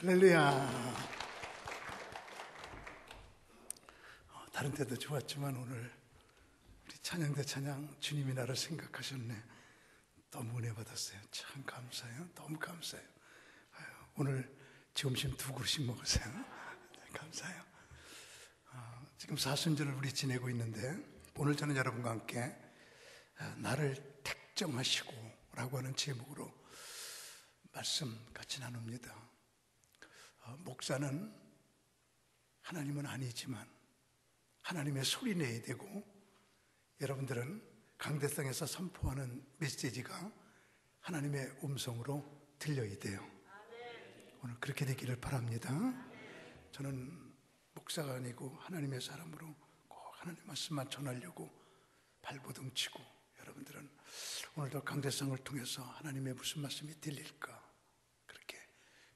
할렐루야. 다른 데도 좋았지만 오늘 우리 찬양대 찬양 주님이 나를 생각하셨네. 너무 은혜 받았어요. 참 감사해요. 너무 감사해요. 오늘 점심 2그릇씩 먹었어요. 네, 감사해요. 지금 사순절을 우리 지내고 있는데 오늘 저는 여러분과 함께 나를 택정하시고 라고 하는 제목으로 말씀 같이 나눕니다. 목사는 하나님은 아니지만 하나님의 소리 내야 되고, 여러분들은 강대상에서 선포하는 메시지가 하나님의 음성으로 들려야 돼요. 오늘 그렇게 되기를 바랍니다. 저는 목사가 아니고 하나님의 사람으로 꼭 하나님 말씀만 전하려고 발버둥 치고, 여러분들은 오늘도 강대상을 통해서 하나님의 무슨 말씀이 들릴까 그렇게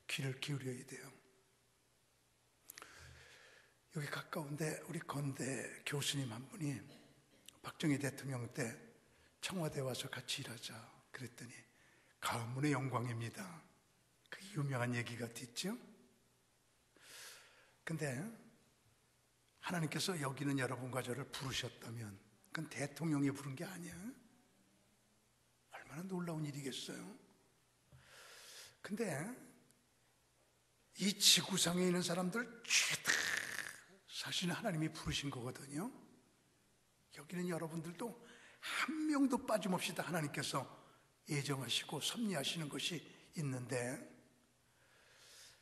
귀를 기울여야 돼요. 여기 가까운데 우리 건대 교수님 한 분이 박정희 대통령 때 청와대 와서 같이 일하자 그랬더니 가문의 영광입니다. 그 유명한 얘기가 있죠. 근데 하나님께서 여기는 여러분과 저를 부르셨다면 그건 대통령이 부른 게 아니야. 얼마나 놀라운 일이겠어요. 근데 이 지구상에 있는 사람들 죄다 사실은 하나님이 부르신 거거든요. 여기는 여러분들도 한 명도 빠짐없이 다 하나님께서 예정하시고 섭리하시는 것이 있는데,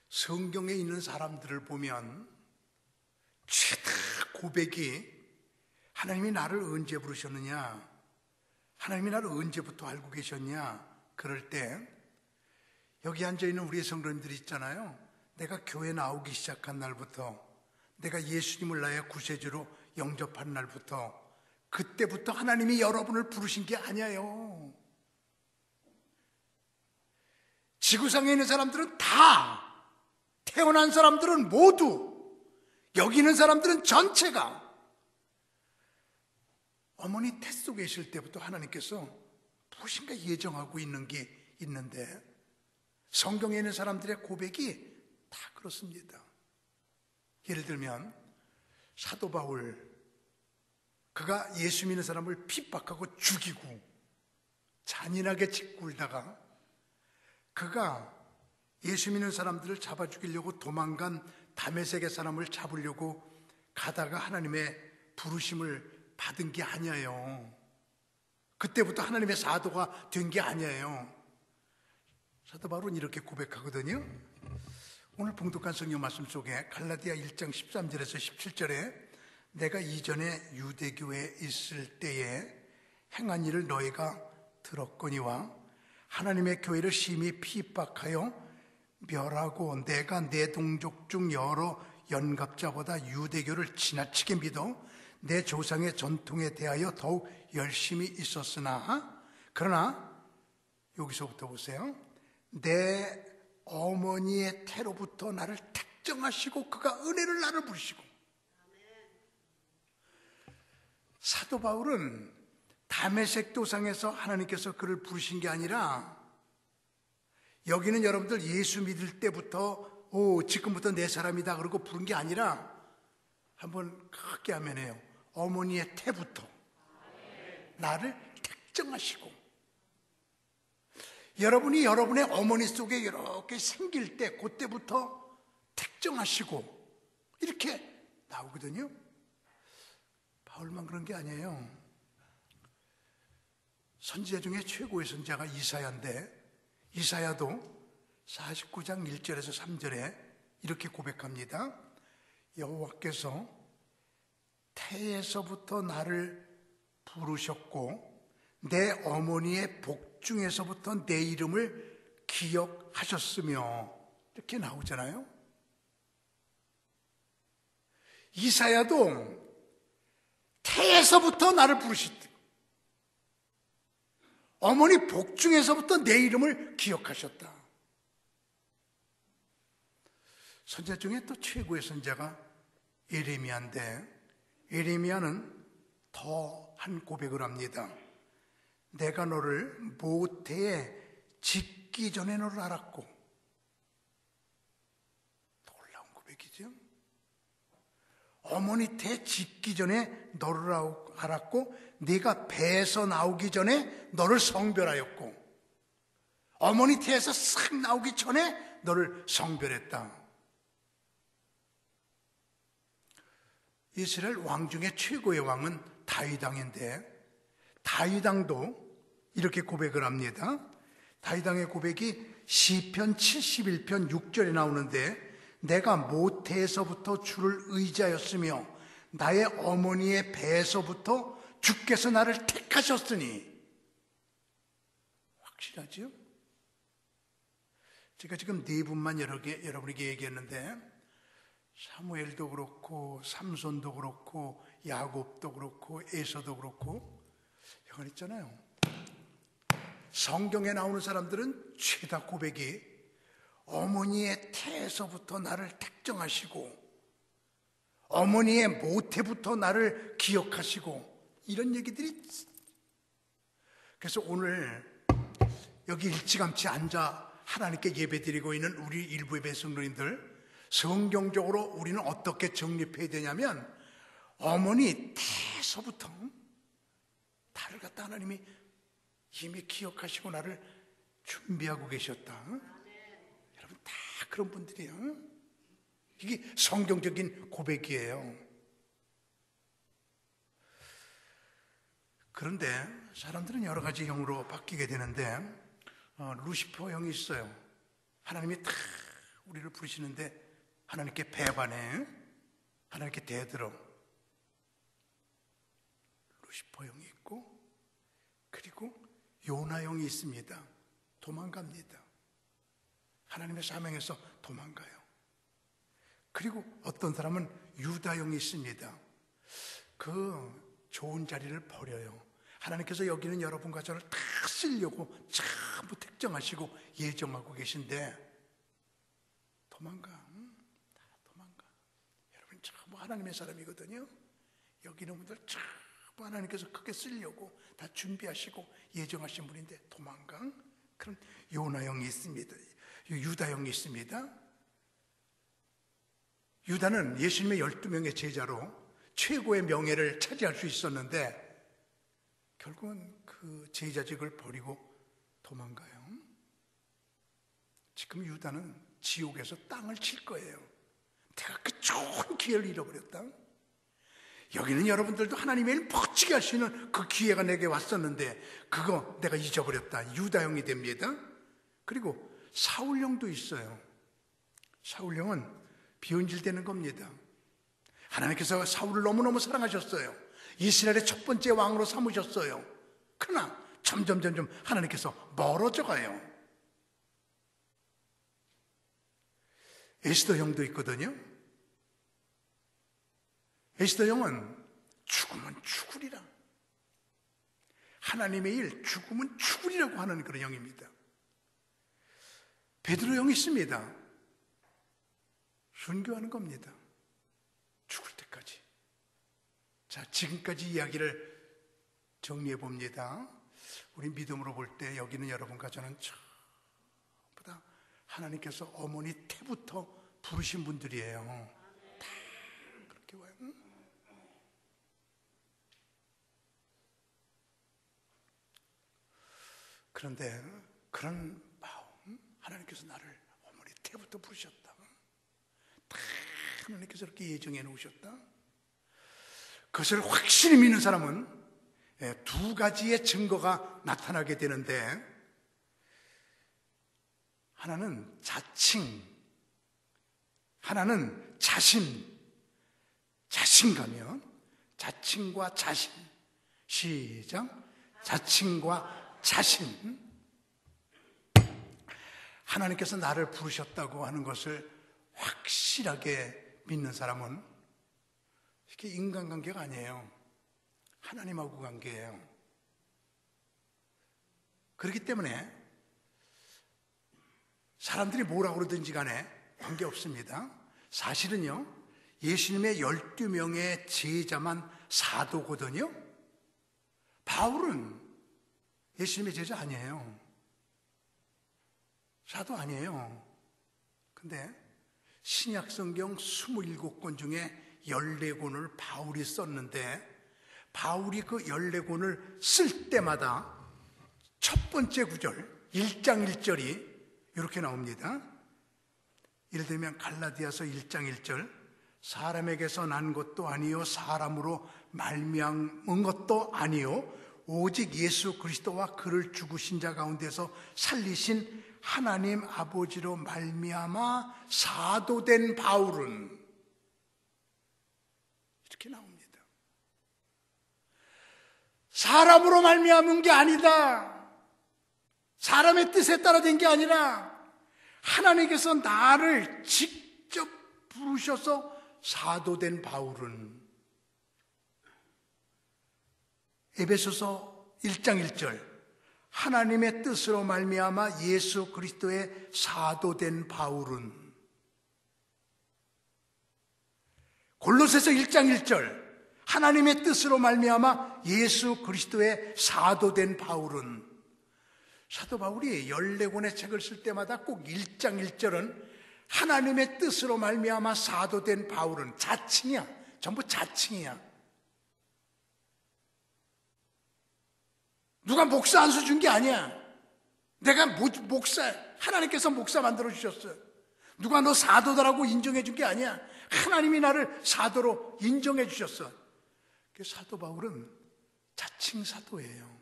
성경에 있는 사람들을 보면 죄다 고백이 하나님이 나를 언제 부르셨느냐, 하나님이 나를 언제부터 알고 계셨냐. 그럴 때 여기 앉아있는 우리 성도님들이 있잖아요. 내가 교회 나오기 시작한 날부터, 내가 예수님을 나의 구세주로 영접한 날부터, 그때부터 하나님이 여러분을 부르신 게 아니에요. 지구상에 있는 사람들은 다, 태어난 사람들은 모두, 여기 있는 사람들은 전체가 어머니 태 속에 있을 때부터 하나님께서 무엇인가 예정하고 있는 게 있는데, 성경에 있는 사람들의 고백이 다 그렇습니다. 예를 들면 사도 바울, 그가 예수 믿는 사람을 핍박하고 죽이고 잔인하게 짓굴다가 그가 예수 믿는 사람들을 잡아 죽이려고 도망간 다메섹의 사람을 잡으려고 가다가 하나님의 부르심을 받은 게 아니에요. 그때부터 하나님의 사도가 된 게 아니에요. 사도 바울은 이렇게 고백하거든요. 오늘 봉독한 성경 말씀 속에 갈라디아 1장 13절에서 17절에 내가 이전에 유대교에 있을 때에 행한 일을 너희가 들었거니와 하나님의 교회를 심히 핍박하여 멸하고 내가 내 동족 중 여러 연갑자보다 유대교를 지나치게 믿어 내 조상의 전통에 대하여 더욱 열심히 있었으나, 그러나 여기서부터 보세요. 내 어머니의 태로부터 나를 택정하시고 그가 은혜를 나를 부르시고. 사도 바울은 다메섹 도상에서 하나님께서 그를 부르신 게 아니라, 여기는 여러분들 예수 믿을 때부터 지금부터 내 사람이다 그러고 부른 게 아니라, 한번 크게 하면해요, 어머니의 태부터 나를 택정하시고. 여러분이 여러분의 어머니 속에 이렇게 생길 때 그때부터 택정하시고 이렇게 나오거든요. 바울만 그런 게 아니에요. 선지자 중에 최고의 선지자가 이사야인데, 이사야도 49장 1절에서 3절에 이렇게 고백합니다. 여호와께서 태에서부터 나를 부르셨고 내 어머니의 복중에서부터 내 이름을 기억하셨으며, 이렇게 나오잖아요. 이사야도 태에서부터 나를 부르셨다. 어머니 복중에서부터 내 이름을 기억하셨다. 선지자 중에 또 최고의 선지자가 예레미야인데, 예레미야는 더 한 고백을 합니다. 내가 너를 모태에 짓기 전에 너를 알았고 얘기죠. 어머니 태 짓기 전에 너를 알았고 네가 배에서 나오기 전에 너를 성별하였고 어머니 태에서 싹 나오기 전에 너를 성별했다. 이스라엘 왕 중에 최고의 왕은 다윗 왕인데 다윗 왕도 이렇게 고백을 합니다. 다윗 왕의 고백이 시편 71편 6절에 나오는데 내가 모태에서부터 주를 의지하였으며 나의 어머니의 배에서부터 주께서 나를 택하셨으니. 확실하죠? 제가 지금 네 분만 여러분에게 얘기했는데 사무엘도 그렇고 삼손도 그렇고 야곱도 그렇고 에서도 그렇고 여기 있잖아요. 성경에 나오는 사람들은 죄다 고백이 어머니의 태에서부터 나를 택정하시고 어머니의 모태부터 나를 기억하시고 이런 얘기들이. 그래서 오늘 여기 일찌감치 앉아 하나님께 예배드리고 있는 우리 일부의 백성들인들, 성경적으로 우리는 어떻게 정립해야 되냐면 어머니 태에서부터 나를 갖다 하나님이 이미 기억하시고 나를 준비하고 계셨다. 여러분 다 그런 분들이에요. 이게 성경적인 고백이에요. 그런데 사람들은 여러 가지 형으로 바뀌게 되는데 루시퍼 형이 있어요. 하나님이 다 우리를 부르시는데 하나님께 배반해, 하나님께 대들어. 루시퍼 형이 있고, 그리고 요나 형이 있습니다. 도망갑니다. 하나님의 사명에서 도망가요. 그리고 어떤 사람은 유다 형이 있습니다. 그 좋은 자리를 버려요. 하나님께서 여기는 여러분과 저를 다 쓰려고 전부 택정하시고 예정하고 계신데 도망가. 다 도망가. 여러분 전부 하나님의 사람이거든요. 여기 있는 분들 전부 하나님께서 크게 쓰려고 다 준비하시고 예정하신 분인데 도망가. 그럼 요나 형이 있습니다. 유다 형이 있습니다. 유다는 예수님의 12명의 제자로 최고의 명예를 차지할 수 있었는데 결국은 그 제자직을 버리고 도망가요. 지금 유다는 지옥에서 땅을 칠 거예요. 내가 그 좋은 기회를 잃어버렸다. 여기는 여러분들도 하나님의 일 멋지게 할 수 있는 그 기회가 내게 왔었는데 그거 내가 잊어버렸다. 유다 형이 됩니다. 그리고 사울 형도 있어요. 사울 형은 비언질되는 겁니다. 하나님께서 사울을 너무너무 사랑하셨어요. 이스라엘의 첫 번째 왕으로 삼으셨어요. 그러나 점점 하나님께서 멀어져 가요. 에스더 형도 있거든요. 에스더 형은 죽으면 죽으리라. 하나님의 일 죽으면 죽으리라고 하는 그런 형입니다. 베드로 형이 있습니다. 순교하는 겁니다. 죽을 때까지. 자, 지금까지 이야기를 정리해 봅니다. 우리 믿음으로 볼 때 여기는 여러분과 저는 전부 다 하나님께서 어머니 태부터 부르신 분들이에요. 다 그렇게 와요. 응? 그런데 그런 마음, 하나님께서 나를 어머니 태부터 부르셨다. 다 하나님께서 이렇게 예정해 놓으셨다. 그것을 확실히 믿는 사람은 두 가지의 증거가 나타나게 되는데, 하나는 자칭, 하나는 자신감이요. 자칭과 자신. 시작. 자칭과 자신. 하나님께서 나를 부르셨다고 하는 것을 확실하게 믿는 사람은 이게 인간관계가 아니에요. 하나님하고 관계예요. 그렇기 때문에 사람들이 뭐라고 그러든지 간에 관계없습니다. 사실은요, 예수님의 12명의 제자만 사도거든요. 바울은 예수님의 제자 아니에요. 사도 아니에요. 근데 신약성경 27권 중에 14권을 바울이 썼는데, 바울이 그 14권을 쓸 때마다 첫 번째 구절 1장 1절이 이렇게 나옵니다. 예를 들면 갈라디아서 1장 1절, 사람에게서 난 것도 아니요 사람으로 말미암은 것도 아니요 오직 예수 그리스도와 그를 죽으신 자 가운데서 살리신 하나님 아버지로 말미암아 사도된 바울은, 이렇게 나옵니다. 사람으로 말미암은 게 아니다. 사람의 뜻에 따라 된 게 아니라 하나님께서 나를 직접 부르셔서 사도된 바울은, 에베소서 1장 1절, 하나님의 뜻으로 말미암아 예수 그리스도의 사도된 바울은, 골로새서 1장 1절, 하나님의 뜻으로 말미암아 예수 그리스도의 사도된 바울은, 사도 바울이 14권의 책을 쓸 때마다 꼭 1장 1절은 하나님의 뜻으로 말미암아 사도된 바울은, 자칭이야. 전부 자칭이야. 누가 목사 한 수 준 게 아니야. 내가 목사, 하나님께서 목사 만들어 주셨어. 누가 너 사도다라고 인정해 준 게 아니야. 하나님이 나를 사도로 인정해 주셨어. 사도 바울은 자칭 사도예요.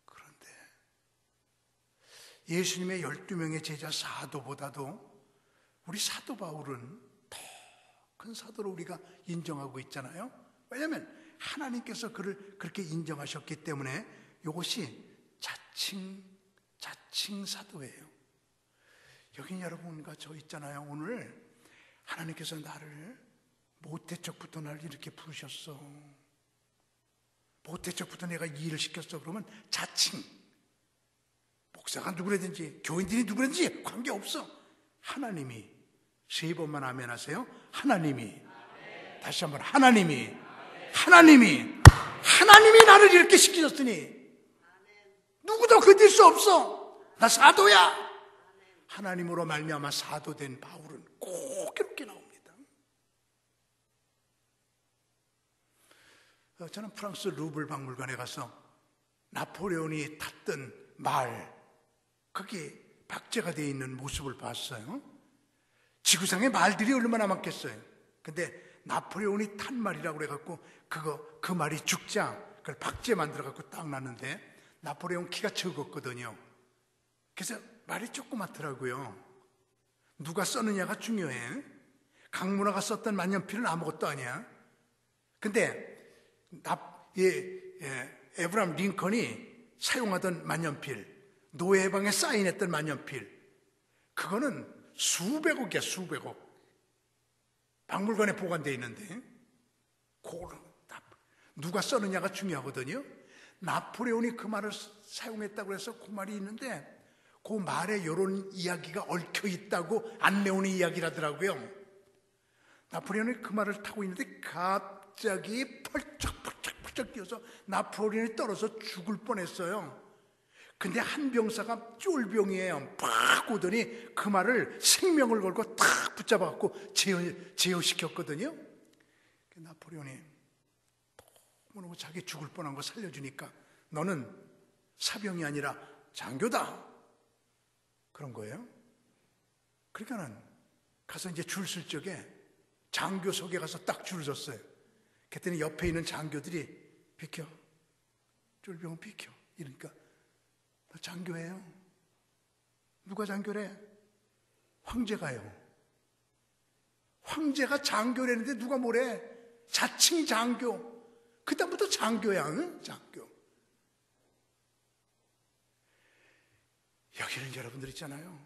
그런데 예수님의 12명의 제자 사도보다도 우리 사도 바울은 더 큰 사도로 우리가 인정하고 있잖아요. 왜냐하면 하나님께서 그를 그렇게 인정하셨기 때문에 이것이 자칭 사도예요. 여기 여러분과 저 있잖아요. 오늘 하나님께서 나를 모태적부터 나를 이렇게 부르셨어. 모태적부터 내가 이 일을 시켰어. 그러면 자칭. 목사가 누구라든지 교인들이 누구라든지 관계없어. 하나님이, 3번만 아멘 하세요. 하나님이. 다시 한번 하나님이 나를 이렇게 시키셨으니 누구도 건들 수 없어. 나 사도야. 하나님으로 말미암아 사도된 바울은 꼭 이렇게 나옵니다. 저는 프랑스 루블 박물관에 가서 나폴레온이 탔던 말, 거기 박제가 되어 있는 모습을 봤어요. 지구상에 말들이 얼마나 많겠어요. 근데 나폴레온이 탄 말이라고 그래갖고 그 말이 죽자 그걸 박제 만들어갖고 딱 놨는데, 나폴레온 키가 적었거든요. 그래서 말이 조그맣더라고요. 누가 썼느냐가 중요해. 강문화가 썼던 만년필은 아무것도 아니야. 근데 에브라함 링컨이 사용하던 만년필, 노예방에 사인했던 만년필, 그거는 수백억이야. 수백억. 박물관에 보관되어 있는데 누가 썼느냐가 중요하거든요. 나폴레온이 그 말을 사용했다고 해서 그 말이 있는데, 그 말에 이런 이야기가 얽혀 있다고 안내오는 이야기라더라고요. 나폴레온이 그 말을 타고 있는데 갑자기 펄쩍 뛰어서 나폴레온이 떨어져 죽을 뻔했어요. 근데 한 병사가 쫄병이에요. 팍 오더니 그 말을 생명을 걸고 탁 붙잡아갖고 제어시켰거든요. 나폴레온이 너무 자기 죽을 뻔한 거 살려주니까 너는 사병이 아니라 장교다. 그런 거예요. 그러니까는 가서 이제 줄 쓸 적에 장교석에 가서 딱 줄을 섰어요. 그랬더니 옆에 있는 장교들이 비켜. 쫄병은 비켜. 이러니까 나 장교예요. 누가 장교래? 황제가요. 황제가 장교라는데 누가 뭐래? 자칭 장교. 그다음부터 장교야. 응? 장교. 여기는 여러분들 있잖아요.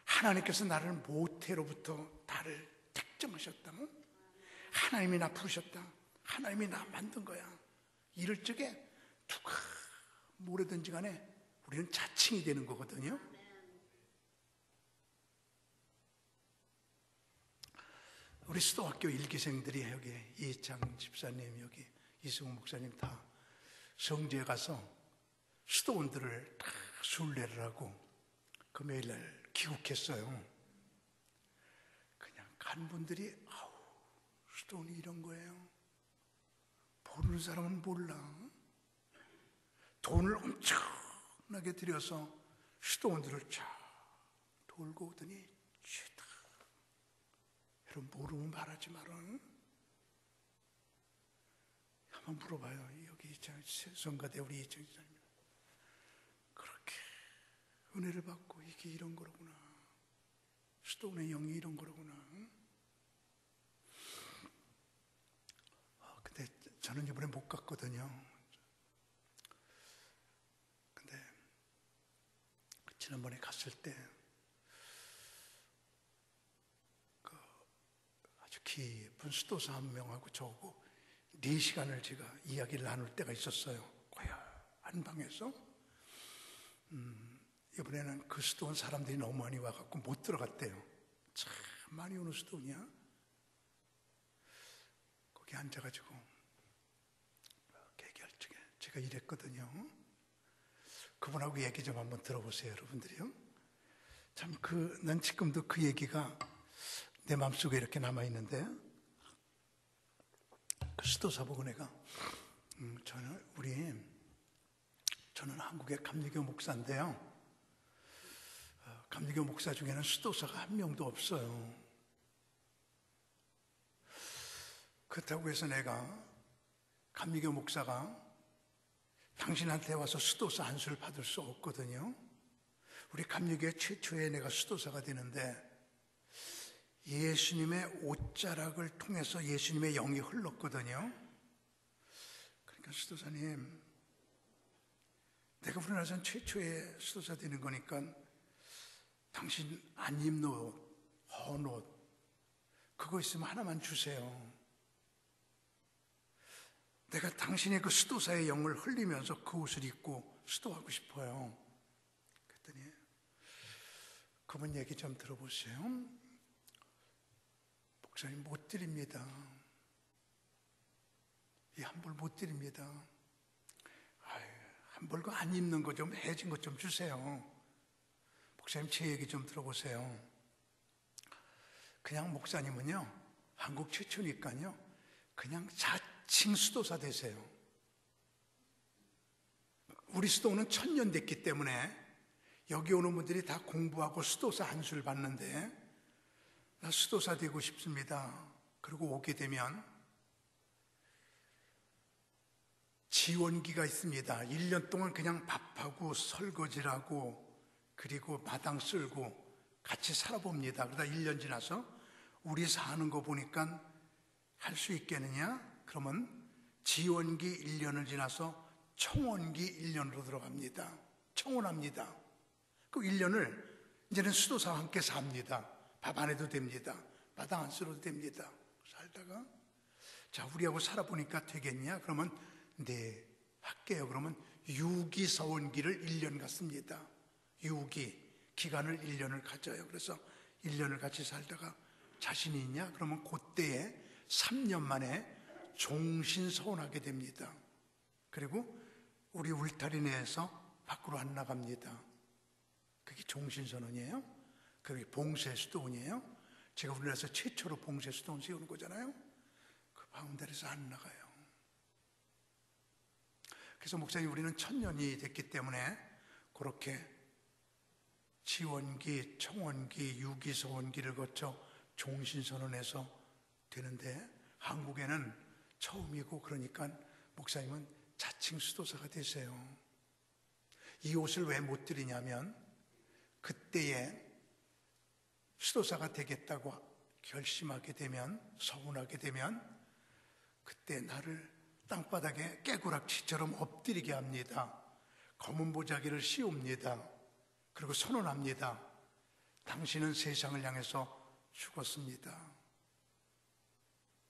하나님께서 나를 모태로부터 나를 택정하셨다. 하나님이 나 부르셨다. 하나님이 나 만든 거야. 이럴 적에 누가 뭐라든지 간에 우리는 자칭이 되는 거거든요. 우리 수도학교 일기생들이 여기 이창 집사님, 여기 이승우 목사님 다 성지에 가서 수도원들을 다 순례를 하고 금요일날 귀국했어요. 그냥 간 분들이 아우 스톤이 이런 거예요. 모르는 사람은 몰라. 돈을 엄청나게 들여서 스톤들을 쫙 돌고 오더니 쥐다. 여러분 모르면 말하지 마라. 한번 물어봐요. 여기 성가대 우리 이정 지사님 그렇게 은혜를 받고 이게 이런 거로구나. 스톤의 영이 이런 거로구나. 근데 저는 이번에 못 갔거든요. 근데 지난번에 갔을 때 아주 깊은 수도사 한 명하고 저하고 4시간을 제가 이야기를 나눌 때가 있었어요. 고요한 방에서. 이번에는 그 수도원 사람들이 너무 많이 와갖고 못 들어갔대요. 참 많이 오는 수도원이야. 거기 앉아가지고 얘기할 적에 제가 이랬거든요. 그분하고 얘기 좀 한번 들어보세요, 여러분들이요. 참 난 지금도 그 얘기가 내 마음속에 이렇게 남아있는데, 그 수도사 보고 내가 저는 한국의 감리교 목사인데요. 감리교 목사 중에는 수도사가 한 명도 없어요. 그렇다고 해서 내가 감리교 목사가 당신한테 와서 수도사 안수를 받을 수 없거든요. 우리 감리교의 최초에 내가 수도사가 되는데 예수님의 옷자락을 통해서 예수님의 영이 흘렀거든요. 그러니까 수도사님, 내가 우리나라에서 최초의 수도사 되는 거니까 당신 안 입는 옷, 헌 옷, 그거 있으면 하나만 주세요. 내가 당신의 그 수도사의 영을 흘리면서 그 옷을 입고 수도하고 싶어요. 그랬더니 그분 얘기 좀 들어보세요. 목사님 못 드립니다. 이 한벌 못 드립니다. 한벌 그 안 입는 거 좀 해진 것 좀 주세요. 목사님 제 얘기 좀 들어보세요. 그냥 목사님은요, 한국 최초니까요, 그냥 자칭 수도사 되세요. 우리 수도는 1000년 됐기 때문에 여기 오는 분들이 다 공부하고 수도사 안수를 받는데, 나 수도사 되고 싶습니다. 그리고 오게 되면 지원기가 있습니다. 1년 동안 그냥 밥하고 설거지하고 그리고 마당 쓸고 같이 살아봅니다. 그러다 1년 지나서 우리 사는 거 보니까 할 수 있겠느냐? 그러면 지원기 1년을 지나서 청원기 1년으로 들어갑니다. 청원합니다. 그 1년을 이제는 수도사와 함께 삽니다. 밥 안 해도 됩니다. 마당 안 쓸어도 됩니다. 살다가 자, 우리하고 살아보니까 되겠냐? 그러면 네, 할게요. 그러면 유기서원기를 1년 갔습니다. 유기 기간을 1년을 가져요. 그래서 1년을 같이 살다가 자신이 있냐? 그러면 그때에 3년 만에 종신서원하게 됩니다. 그리고 우리 울타리 내에서 밖으로 안 나갑니다. 그게 종신선언이에요. 그게 봉쇄수도원이에요. 제가 우리나라에서 최초로 봉쇄수도원 세우는 거잖아요. 그 바운다리에서 안 나가요. 그래서 목사님, 우리는 1000년이 됐기 때문에 그렇게 지원기, 청원기, 유기서원기를 거쳐 종신선언해서 되는데, 한국에는 처음이고, 그러니까 목사님은 자칭 수도사가 되세요. 이 옷을 왜 못 드리냐면, 그때에 수도사가 되겠다고 결심하게 되면, 서운하게 되면 그때 나를 땅바닥에 깨구락치처럼 엎드리게 합니다. 검은 보자기를 씌웁니다. 그리고 선언합니다. 당신은 세상을 향해서 죽었습니다.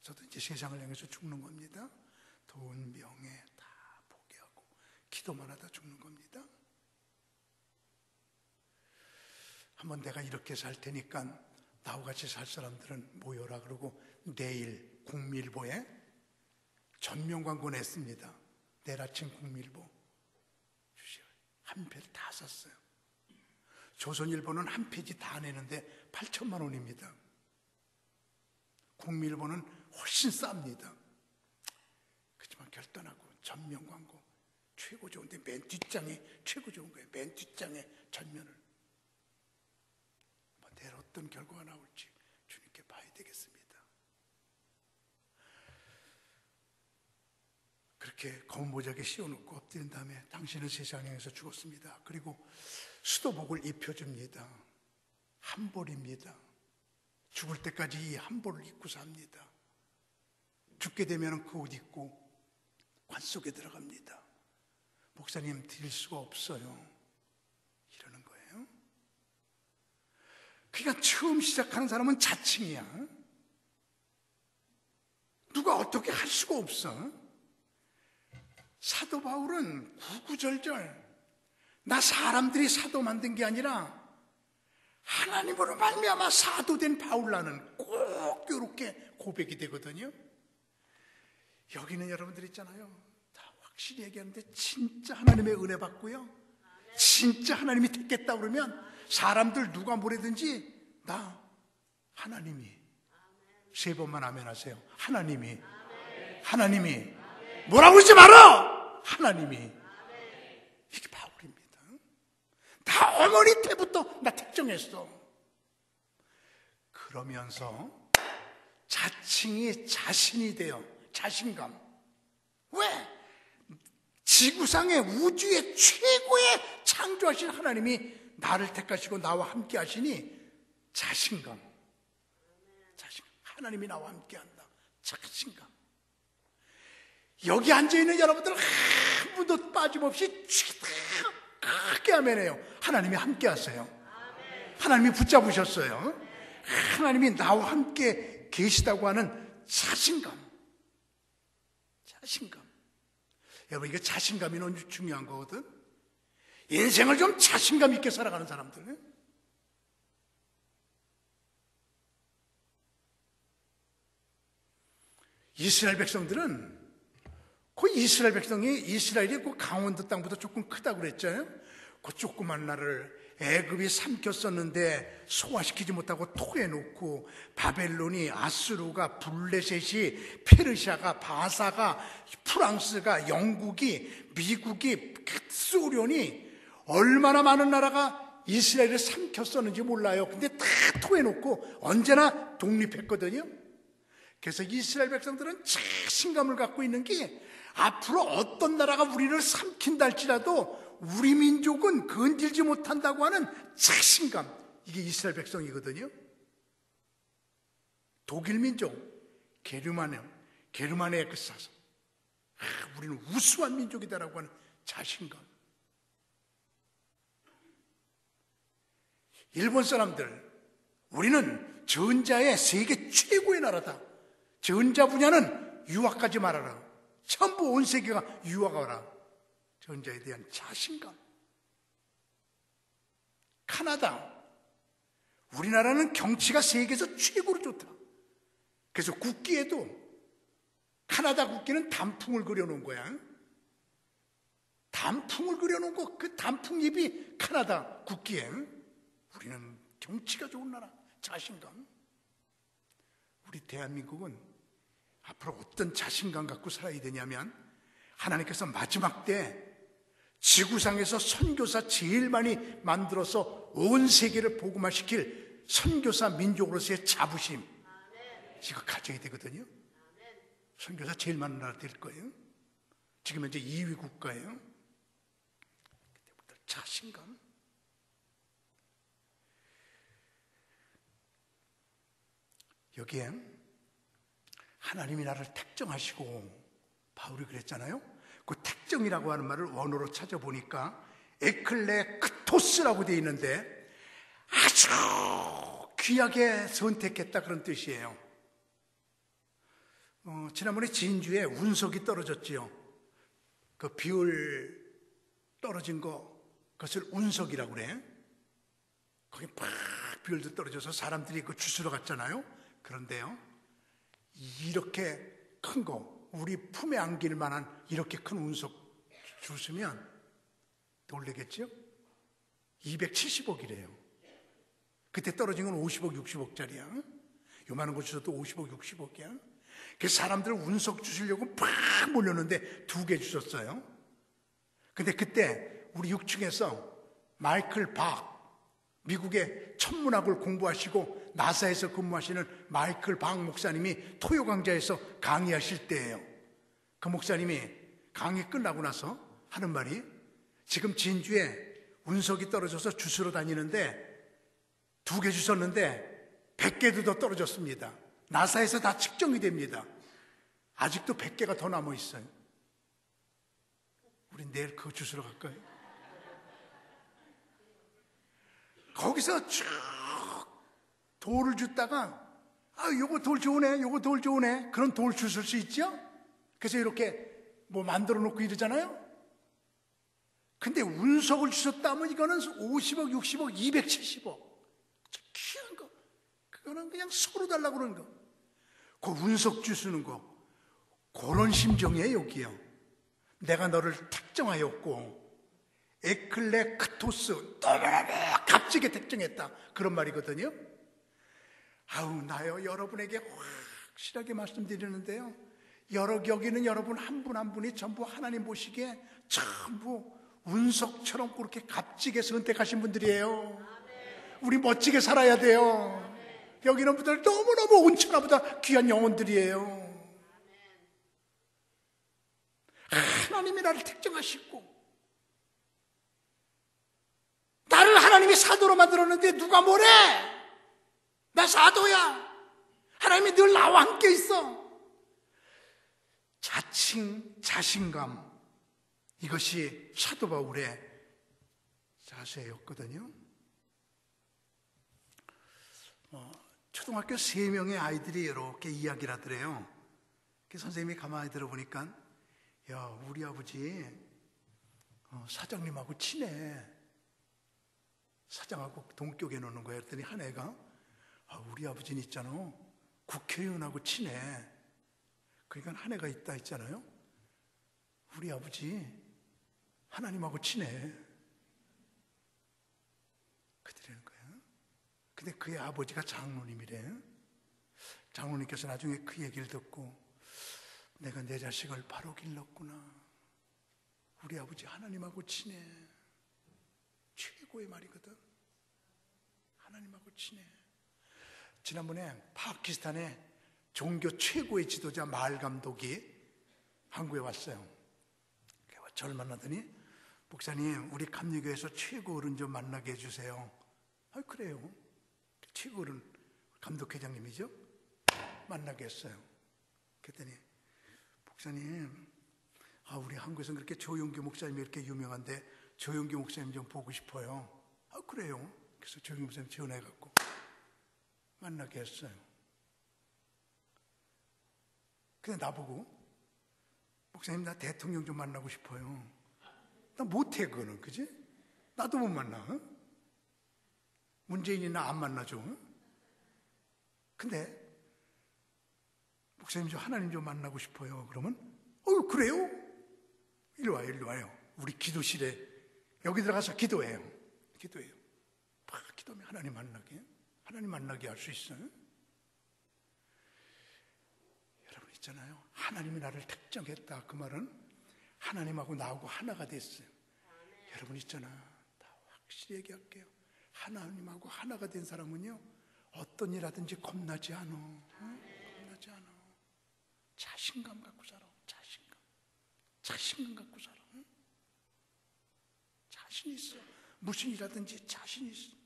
저도 이제 세상을 향해서 죽는 겁니다. 돈, 명예 다 포기하고 기도만 하다 죽는 겁니다. 한번 내가 이렇게 살 테니까 나와 같이 살 사람들은 모여라 그러고 내일 국밀보에 전면 광고 냈습니다. 내일 아침 국밀보 주시오. 한 편 다 샀어요. 조선일보는 한 페이지 다 내는데 8천만 원입니다. 국민일보는 훨씬 쌉니다. 그렇지만 결단하고 전면 광고 최고 좋은데 맨 뒷장에 최고 좋은 거예요. 맨 뒷장에 전면을. 내일 어떤 결과가 나올지 주님께 봐야 되겠습니다. 그렇게 검은 보자기에 씌워놓고 엎드린 다음에 당신은 세상에서 죽었습니다. 그리고 수도복을 입혀줍니다. 한벌입니다. 죽을 때까지 이 한벌을 입고 삽니다. 죽게 되면 그 옷 입고 관 속에 들어갑니다. 목사님 드릴 수가 없어요. 이러는 거예요. 그러니까 처음 시작하는 사람은 자칭이야. 누가 어떻게 할 수가 없어. 사도 바울은 구구절절 나 사람들이 사도 만든 게 아니라 하나님으로 말미암아 사도된 바울라는 꼭 이렇게 고백이 되거든요. 여기는 여러분들 있잖아요. 다 확실히 얘기하는데 진짜 하나님의 은혜 받고요. 진짜 하나님이 택했다 그러면 사람들 누가 뭐래든지 나 하나님이 3번만 아멘 하세요. 하나님이 뭐라고 그러지 말아. 하나님이 이게 바울입니다. 다 어머니 때부터 나 특정했어. 그러면서 자칭이 자신이 돼요. 자신감. 왜? 지구상의 우주의 최고의 창조하신 하나님이 나를 택하시고 나와 함께 하시니 자신감. 하나님이 나와 함께 한다. 자신감. 여기 앉아있는 여러분들 한 분도 빠짐없이 크게 아멘해요. 하나님이 함께 하세요. 하나님이 붙잡으셨어요. 하나님이 나와 함께 계시다고 하는 자신감. 여러분 이거 자신감이 너무 중요한 거거든. 인생을 좀 자신감 있게 살아가는 사람들. 이스라엘 백성들은 그 이스라엘 백성이 이스라엘이 그 강원도 땅보다 조금 크다고 그랬잖아요. 그 조그만 나라를 애굽이 삼켰었는데 소화시키지 못하고 토해놓고 바벨론이, 아수르가, 블레셋이, 페르시아가, 바사가, 프랑스가, 영국이, 미국이, 소련이 얼마나 많은 나라가 이스라엘을 삼켰었는지 몰라요. 근데 다 토해놓고 언제나 독립했거든요. 그래서 이스라엘 백성들은 자신감을 갖고 있는 게 앞으로 어떤 나라가 우리를 삼킨다 할지라도 우리 민족은 건들지 못한다고 하는 자신감. 이게 이스라엘 백성이거든요. 독일 민족, 게르마니아 그 사서 우리는 우수한 민족이다라고 하는 자신감. 일본 사람들, 우리는 전자의 세계 최고의 나라다. 전자 분야는 유학하지 말아라. 전부 온 세계가 유학하라. 전자에 대한 자신감. 카나다, 우리나라는 경치가 세계에서 최고로 좋다. 그래서 국기에도 카나다 국기는 단풍을 그려놓은 거야. 단풍을 그려놓은 거, 그 단풍잎이 카나다 국기에. 우리는 경치가 좋은 나라, 자신감. 우리 대한민국은 앞으로 어떤 자신감 갖고 살아야 되냐면, 하나님께서 마지막 때 지구상에서 선교사 제일 많이 만들어서 온 세계를 복음화시킬 선교사 민족으로서의 자부심, 이거 가져야 되거든요. 선교사 제일 많은 나라 될 거예요. 지금 현재 2위 국가예요. 그때부터 자신감. 여기에 하나님이 나를 택정하시고, 바울이 그랬잖아요. 그 택정이라고 하는 말을 원어로 찾아보니까 에클레크토스라고 되어 있는데 아주 귀하게 선택했다, 그런 뜻이에요. 지난번에 진주에 운석이 떨어졌지요. 그 비올 떨어진 거, 그것을 운석이라고 그래. 거기 팍 비올도 떨어져서 사람들이 그 주스러 갔잖아요. 그런데요, 이렇게 큰 거, 우리 품에 안길 만한 이렇게 큰 운석 주스면 놀래겠죠? 270억이래요. 그때 떨어진 건 50억, 60억짜리야. 요만한 거 주셔도 50억, 60억이야. 그 사람들 운석 주시려고 팍 몰렸는데 2개 주셨어요. 근데 그때 우리 6층에서 마이클 박, 미국의 천문학을 공부하시고 나사에서 근무하시는 마이클 박 목사님이 토요강좌에서 강의하실 때예요. 그 목사님이 강의 끝나고 나서 하는 말이, 지금 진주에 운석이 떨어져서 주스러 다니는데 2개 주셨는데 100개도 더 떨어졌습니다. 나사에서 다 측정이 됩니다. 아직도 100개가 더 남아 있어요. 우리 내일 그거 주스러 갈까요? 거기서 쭉 돌을 줬다가 요거 돌 좋으네, 요거 돌 좋으네, 그런 돌 주실 수 있죠? 그래서 이렇게 뭐 만들어 놓고 이러잖아요. 근데 운석을 주셨다면 이거는 50억, 60억, 270억. 귀한 거. 그거는 그냥 서로 달라고 그러는 거. 그 운석 주시는 거. 그런 심정이에요, 여기요. 내가 너를 특정하였고, 에클레크토스, 값지게 특정했다. 그런 말이거든요. 나요, 여러분에게 확실하게 말씀드리는데요. 여기는 여러분 한 분 한 분이 전부 하나님 보시기에 전부 운석처럼 그렇게 값지게 선택하신 분들이에요. 우리 멋지게 살아야 돼요. 여기는 분들 너무너무 온천하보다 귀한 영혼들이에요. 하나님이 나를 택정하시고 나를 하나님이 사도로 만들었는데 누가 뭐래? 나 사도야. 하나님이 늘 나와 함께 있어. 자신감, 이것이 사도 바울의 자세였거든요. 초등학교 3명의 아이들이 이렇게 이야기를 하더래요. 선생님이 가만히 들어보니까, 야, 우리 아버지 사장님하고 친해. 사장하고 동격해 놓는 거야. 그랬더니 한 애가, 우리 아버지는 있잖아, 국회의원하고 친해. 그러니까 한 애가 있다 했잖아요. 우리 아버지 하나님하고 친해. 그들이라는 거예요. 근데 그의 아버지가 장로님이래. 장로님께서 나중에 그 얘기를 듣고, 내가 내 자식을 바로 길렀구나. 우리 아버지 하나님하고 친해. 최고의 말이거든. 하나님하고 친해. 지난번에 파키스탄의 종교 최고의 지도자 마을 감독이 한국에 왔어요. 저를 만나더니, 목사님, 우리 감리교에서 최고 어른 좀 만나게 해주세요. 그래요. 최고 어른 감독회장님이죠. 만나게 했어요. 그랬더니, 목사님, 우리 한국에서는 그렇게 조용규 목사님이 이렇게 유명한데 조용규 목사님 좀 보고 싶어요. 그래요. 그래서 조용규 목사님 전화해갖고 만나게 했어요. 근데 나보고, 목사님, 나 대통령 좀 만나고 싶어요. 나 못해, 그거는. 그지? 나도 못 만나. 문재인이 나 안 만나죠. 근데 목사님, 저 하나님 좀 만나고 싶어요. 그러면 그래요? 일로 와요. 우리 기도실에 여기 들어가서 기도해요. 기도하면 하나님 만나게 할 수 있어요. 여러분 있잖아요, 하나님이 나를 특정했다. 그 말은 하나님하고 나하고 하나가 됐어요. 여러분 있잖아, 다 확실히 얘기할게요. 하나님하고 하나가 된 사람은요, 어떤 일하든지 겁나지 않아. 겁나지 않아. 자신감 갖고 살아. 자신감 갖고 살아. 자신 있어. 무슨 일하든지 자신 있어.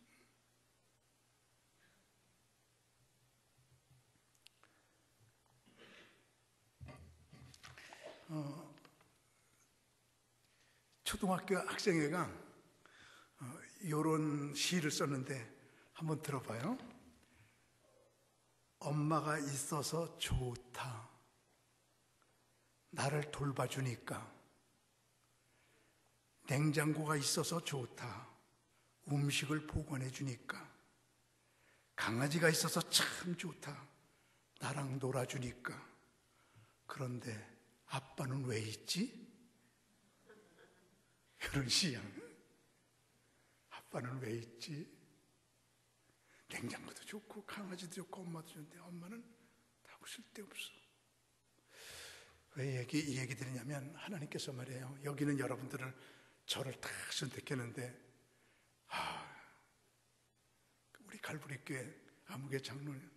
초등학교 학생회가 이런 시를 썼는데 한번 들어봐요. 엄마가 있어서 좋다. 나를 돌봐주니까. 냉장고가 있어서 좋다. 음식을 보관해주니까. 강아지가 있어서 참 좋다. 나랑 놀아주니까. 그런데 아빠는 왜 있지? 이런 시야. 아빠는 왜 있지? 냉장고도 좋고 강아지도 좋고 엄마도 좋은데 엄마는 하고 쓸데없어. 왜 이 얘기 드리냐면 하나님께서 말이에요. 여기는 여러분들을 저를 다 선택했는데 우리 갈보리교회 아무개 장로는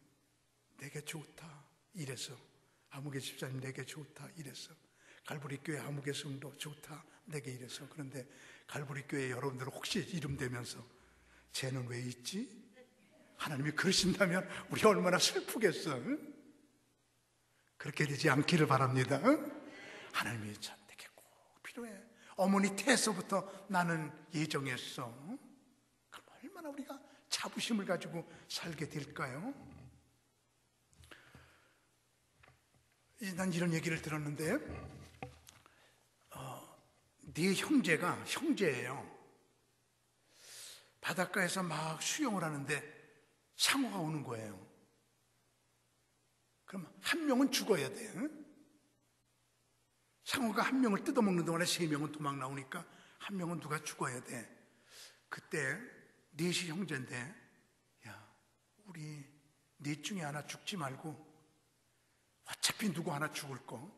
내게 좋다 이래서, 아무개 집사님 내게 좋다 이래서, 갈보리교회 아무개 성도 좋다 내게 이래서. 그런데 갈보리교회 여러분들 혹시 이름 대면서 쟤는 왜 있지? 하나님이 그러신다면 우리 얼마나 슬프겠어. 응? 그렇게 되지 않기를 바랍니다. 응? 하나님이 참 내게 꼭 필요해. 어머니 태에서부터 나는 예정했어. 응? 그럼 얼마나 우리가 자부심을 가지고 살게 될까요? 난 이런 얘기를 들었는데 네 형제가 형제예요. 바닷가에서 막 수영을 하는데 상어가 오는 거예요. 그럼 한 명은 죽어야 돼. 응? 상어가 한 명을 뜯어먹는 동안에 세 명은 도망 나오니까 한 명은 누가 죽어야 돼. 그때 넷이 형제인데, 야, 우리 넷 중에 하나 죽지 말고 어차피 누구 하나 죽을 거,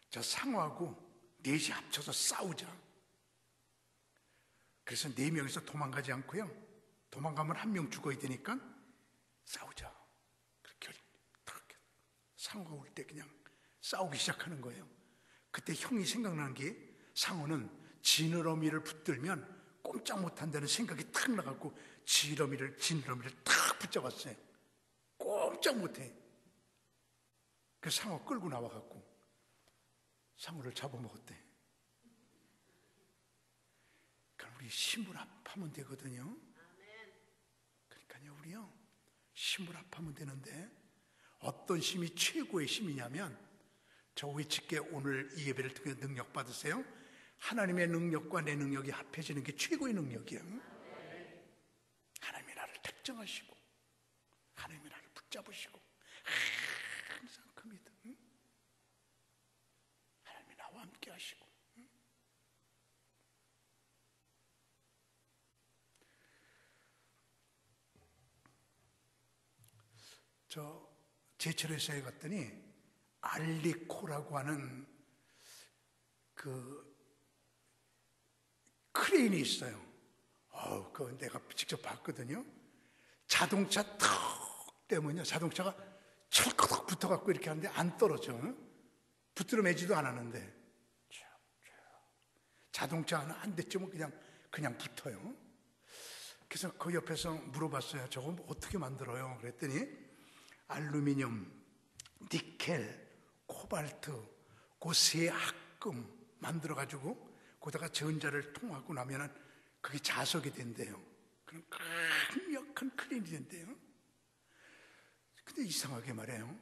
저 상어하고 넷이 합쳐서 싸우자. 그래서 네 명이서 도망가지 않고요, 도망가면 한 명 죽어야 되니까 싸우자. 그렇게 상어가 올 때 그냥 싸우기 시작하는 거예요. 그때 형이 생각나는 게, 상어는 지느러미를 붙들면 꼼짝 못한다는 생각이 탁 나갖고 지느러미를 탁 붙잡았어요. 꼼짝 못해. 그 상어 끌고 나와갖고 상어를 잡아먹었대. 그럼 우리 신분합하면 되거든요. 그러니까요, 우리요 신분합하면 되는데, 어떤 힘이 최고의 힘이냐면, 저 위치께 오늘 이 예배를 통해 능력 받으세요. 하나님의 능력과 내 능력이 합해지는 게 최고의 능력이에요. 하나님이 나를 특정하시고 하나님이 나를 붙잡으시고 항상 그 믿음, 하나님이 나와 함께 하시고. 저 제철회사에 갔더니 알리코라고 하는 그 크레인이 있어요. 그거 내가 직접 봤거든요. 자동차 턱 때문에 자동차가 철거덕 붙어갖고 이렇게 하는데 안 떨어져. 붙들어 매지도 않았는데 자동차 하나 한 대쯤은 그냥 붙어요. 그래서 그 옆에서 물어봤어요. 저거 어떻게 만들어요? 그랬더니 알루미늄, 니켈, 코발트, 그 세 합금 만들어가지고 거기다가 전자를 통하고 나면은 그게 자석이 된대요. 그럼 강력한 크레인이 된대요. 근데 이상하게 말해요.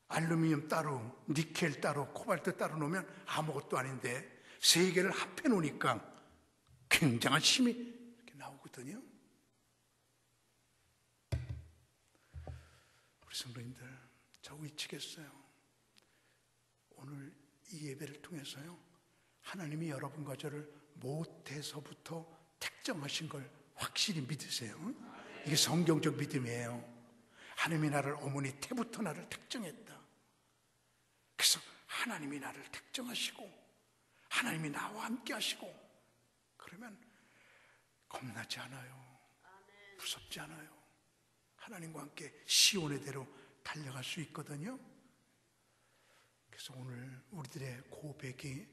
알루미늄 따로, 니켈 따로, 코발트 따로 놓으면 아무것도 아닌데 세 개를 합해 놓으니까 굉장한 힘이 이렇게 나오거든요. 우리 성도님들, 저 위치겠어요. 오늘 이 예배를 통해서요, 하나님이 여러분과 저를 모태에서부터 특정하신 걸 확실히 믿으세요. 이게 성경적 믿음이에요. 하나님이 나를 어머니 태부터 나를 특정했다. 그래서 하나님이 나를 특정하시고 하나님이 나와 함께 하시고, 그러면 겁나지 않아요. 무섭지 않아요. 하나님과 함께 시온의 대로 달려갈 수 있거든요. 그래서 오늘 우리들의 고백이,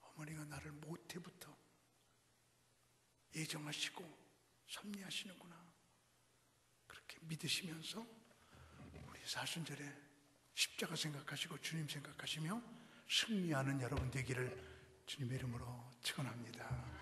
어머니가 나를 모태부터 예정하시고 섭리하시는구나, 그렇게 믿으시면서 우리 사순절에 십자가 생각하시고 주님 생각하시며 승리하는 여러분 되기를 주님의 이름으로 축원합니다.